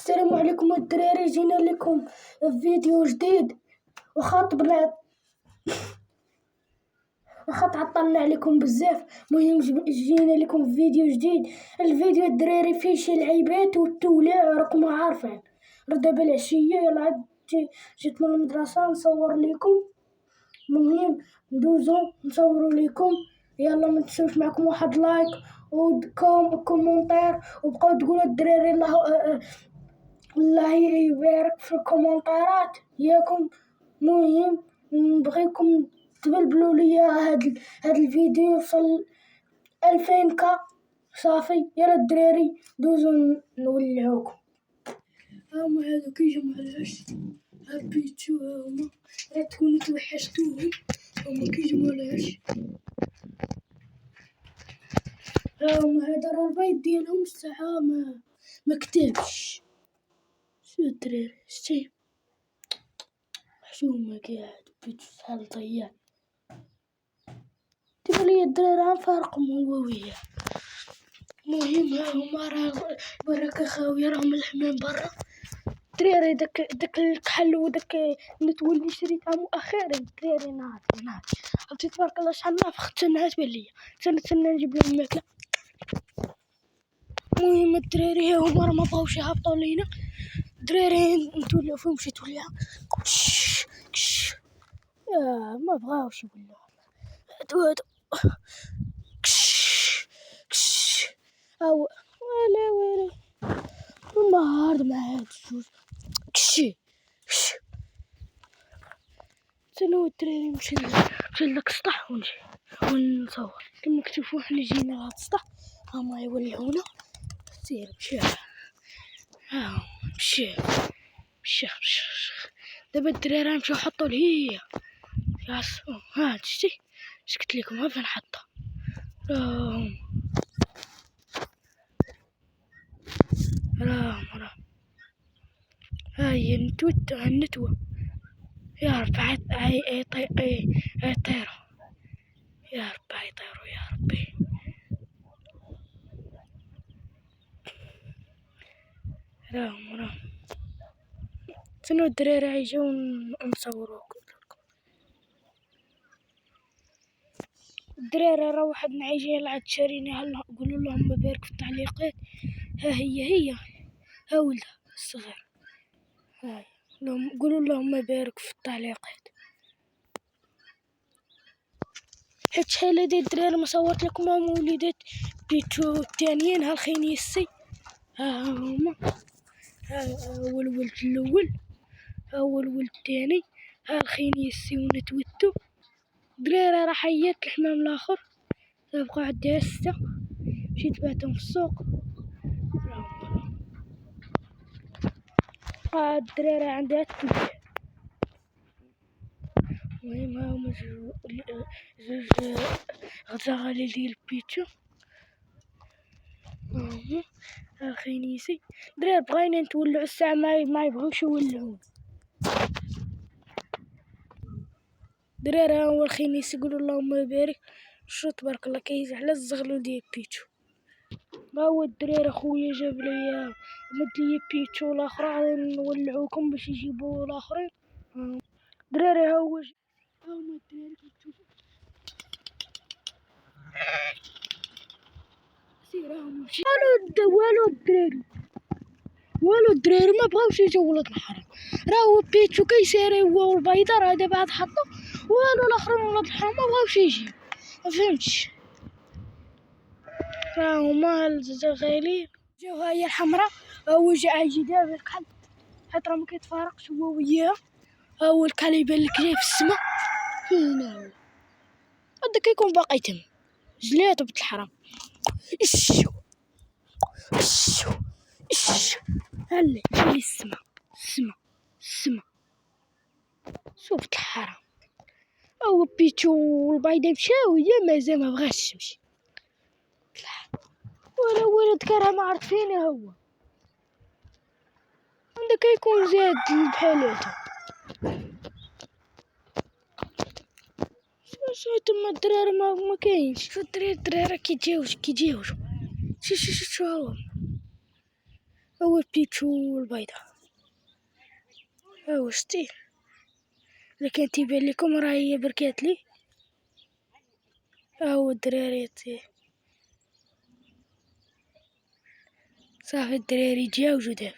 السلام عليكم الدراري، جينا لكم فيديو جديد. وخا تعطلنا عليكم بزاف. مهم جينا لكم فيديو جديد. الفيديو الدراري فيه شي لعيبات والتوليع راكم عارفين. دابا العشية يلا جيت من المدرسة نصور لكم. مهم ندوزو نصورو لكم. يلا ما تنسوش معكم واحد لايك وكومونتير، وبقاو تقولوا الدراري الله يبارك في الكومنتات ياكم. مهم نبغيكم تبلبلوا ليا هاد الفيديو يوصل 2000 كا صافي. يلا الدراري دوزو نولعوكم. هاهما هادو كيجمعوا العش، هاد بيتشو هاهما راه تكونوا توحشتوهم. هاهما كيجمعوا العش، هاهما هذا راه البيض ديالهم الساعة ما كتبش. شو الدراري شتي حشومة قاعد بيتشو شحال ضيع. تقول لي الدراري غنفارقهم هو وياه. المهم هاهما راه برك خاوية راهم الحمام برا. الدراري داك الكحل وداك النتوى اللي شريتها مؤخرا الدراري ناضي عرفتي تبارك الله شحال نافخت تنعس بيا. تسنى نجيب لهم الماكلة. المهم الدراري هاهما راه مبغاوش يهبطوا لينا. الدراري نتولعو فيهم شي توليعة كش ما بغاوش يولعو. هادو كش او ولا النهار مع هاد الجوج كشي تسناو الدراري. نمشي لداك السطح ونجي ونصور. كما كتشوفو حنا جينا لهاد السطح. هما يولعونا. سير مشي دابا الدراري غنمشيو نحطو لهي يعصبو. هاد شتي اش قلت لكم ها فين نحطها. راهم هاي النتوة يا رب يطيروا يا رب يطيروا يا ربي. راهم تنو الدراري عيجيو نصوروكم. الدراري راه واحد عايجي يلعب تشاريني. هلا قولوا لهم بارك في التعليقات. ها هي ها ولدها الصغير. هاي قولوا لهم بارك في التعليقات. حيت شحال هادي الدراري ما صورت لكم وليدات بيتو الثانيين. ها الخنيسي ها هما. ها هو الولد الاول، ها هو الولد الثاني، ها الخنيسي ونتوتو. الدراري راه حيات الحمام الاخر بقاو عندها 6. مشيت بعتهم في السوق. الدراري عندها 3. المهم هاهما جوج غزالي ديال بيتشو. هاهما ها خنيسي. الدراري بغينا نتولعو الساعة ما يبغوش يولعون. الدراري ها هو الخنيسي. يقولوا اللهم بارك. شو تبارك الله كيجي على الزغلول ديال بيتشو. ها هو الدراري خويا جاب ليا مد ليا بيتشو الاخر غادي نولعوكم باش يجيبوا الاخرين. الدراري ها هما الدراري كتشوفوا. سير هاهما مشي والو الدراري ما بغاوش يجيو ولاد الحرام. راهو بيتشو كيسيري هو والبيضه راه دابا عاد حطو. والو الاخرين ولاد الحرام ما بغاوش يجيو. ما فهمتش. راهما الزغاليل جاو. ها هي الحمراء. هو جاي دابا الكحل حيت راه ما كيتفارقش هو وياها. ها هو الكحل يبان لك جاي في السما. فين هو هذا كيكون باقي تم جلاتو بنت الحرام. شو هلا جيلي السما شوف بنت الحرام. هو بيتشو والبيضة مشاو هي مازال ما بغاش تمشي. ولا ولد كره ما عرفت فين هو. عندك كيكون زاد بحالاتو. شو تما الدراري ما كاينش. شو الدراري كيجيوش شو هو. هو بيتشو البيضة. هو شتي إذا كان تيبان لكم راهي بركاتلي. هو الدراري صافي الدراري تجاوجو دابا.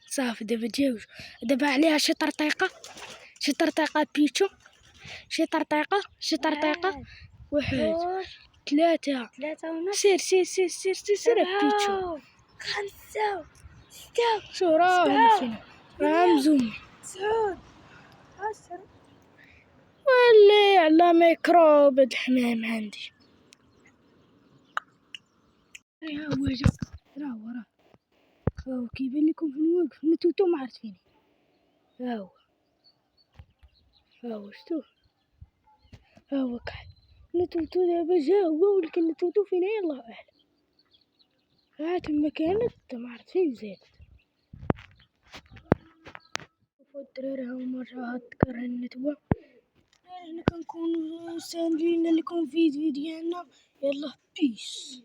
صافي دابا تجاوجو. دابا عليها شي طرطيقة بيتشو. شي طرطيقة. واحد 3 ونص. سير بيتشو. 5 6 شو راهم فينا مزومين 9 10. واللي على ميكروب الحمام عندي. هو جا راه كيبان لكم فين واقف نتوتو ما عرفت فين. هاو شتو هاو قاعد نتوتو دابا جا هو ولكن نتوتو فين هي الله اعلم. ها تما كانت ما عرفت فين زادت. شوفو الدراري هاهما راه تكره النتوة. هنا كنكونو ساندين لكم فيديو ديالنا. يلا بيس.